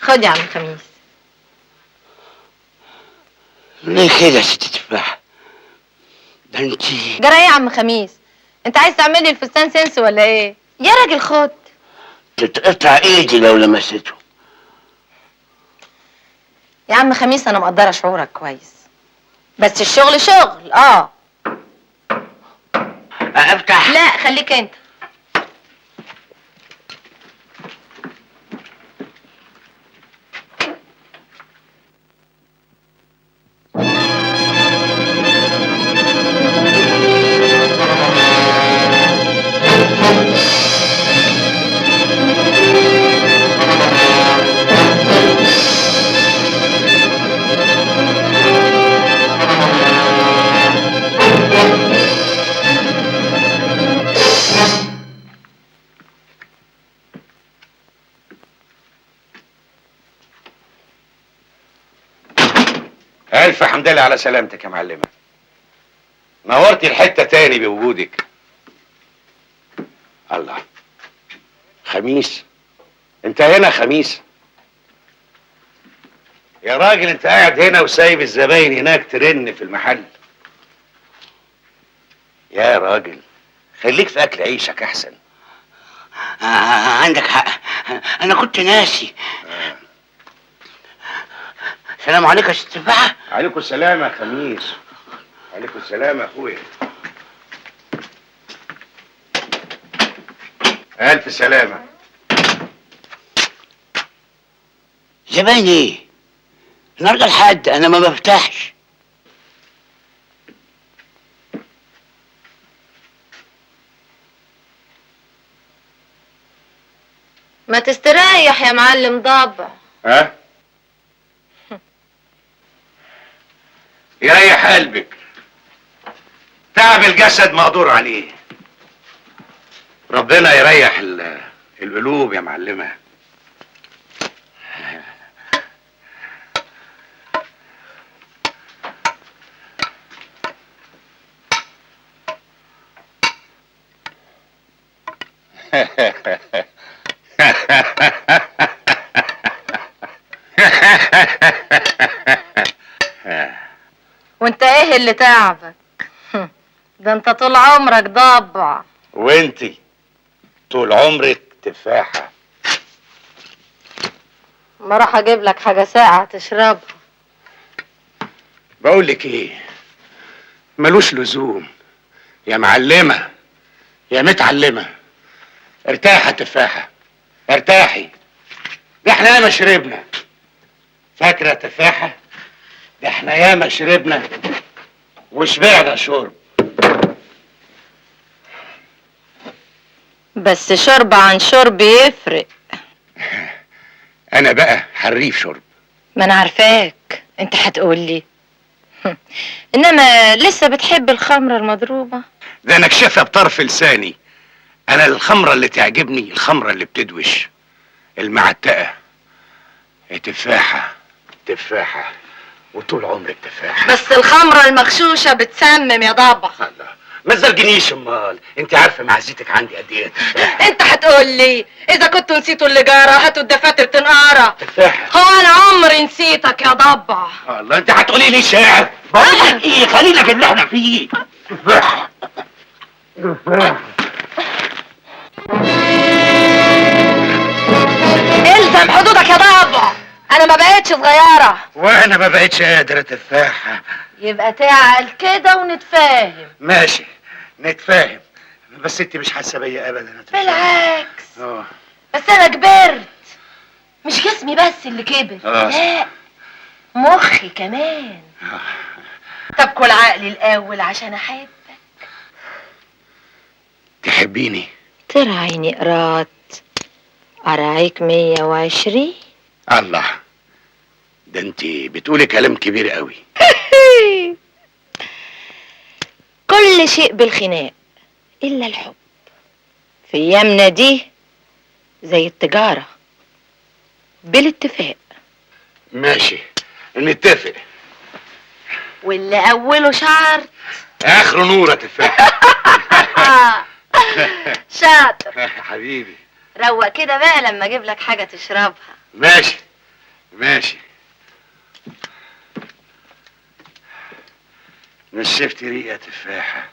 خد يا عم خميس. ليه كده يا ست تفاح؟ ده انتي جرى ايه يا عم خميس؟ انت عايز تعملي الفستان سنس ولا ايه؟ يا راجل خد. تتقطع ايدي لو لمسته. يا عم خميس انا مقدره شعورك كويس، بس الشغل شغل. افتح. لا خليك انت. ألف حمد لله على سلامتك يا معلمة. نورتي الحتة تاني بوجودك. الله، خميس، انت هنا خميس؟ يا راجل انت قاعد هنا وسايب الزباين هناك ترن في المحل. يا راجل خليك في اكل عيشك احسن. عندك حق، انا كنت ناسي. السلام عليكم يا ست تفاحة. عليكم السلام يا خميس. عليكم السلام يا اخويا. الف سلامة. زباين ايه؟ النهارده الحد انا ما بفتحش. ما تستريح يا معلم ضبع. ها؟ يريح قلبك، تعب الجسد مقدور عليه. ربنا يريح القلوب يا معلمة. وانت ايه اللي تعبك؟ ده انت طول عمرك ضبع. وانتي طول عمرك تفاحة. ما راح اجيب لك حاجه ساقعه تشربها. بقول لك ايه، ملوش لزوم يا معلمة يا متعلمة. ارتاحي يا تفاحة، ارتاحي. ده احنا ياما شربنا، فاكرة يا تفاحة؟ ده احنا ياما شربنا وشبعنا شرب. بس شرب عن شرب يفرق. انا بقى حريف شرب. ما انا عارفاك، انت هتقولي انما لسه بتحب الخمره المضروبه. ده انا اكشفها بطرف لساني. انا الخمرة اللي تعجبني الخمرة اللي بتدوش، المعتقة. يا تفاحة تفاحة وطول عمرك تفاحة. بس الخمره المغشوشه بتسمم يا ضبع. الله، ما تزرجنيش. امال انت عارفه معزتك عندي قد ايه؟ تفاحة انت هتقولي اذا كنتوا نسيتوا اللي جارة هاتوا الدفاتر تنقرا. تفاحة. هو انا عمري نسيتك يا ضبع. الله، انت هتقولي لي شعر؟ بقول لك ايه، خلينا في اللي احنا فيه. تفاحة تفاحة. الزم حدودك يا ضبع، انا ما بقتش صغيره. وانا ما بقتش قادر يا تفاحة. يبقى تعال كده ونتفاهم. ماشي نتفاهم، بس انت مش حاسه بيا ابدا يا تفاحة. بالعكس، بس انا كبرت، مش جسمي بس اللي كبر، لا مخي كمان. طب كل عقلي الاول عشان احبك. تحبيني؟ ترعيني قرات اراعيك 120. الله، ده انت بتقولي كلام كبير قوي. كل شيء بالخناق الا الحب. في ايامنا دي زي التجاره بالاتفاق. ماشي نتفق. واللي اوله شعر اخره نور يا تفاحة. شاطر. حبيبي. روق كده بقى لما اجيب لك حاجه تشربها. ماشي ماشي. نشفت ريقة تفاحة.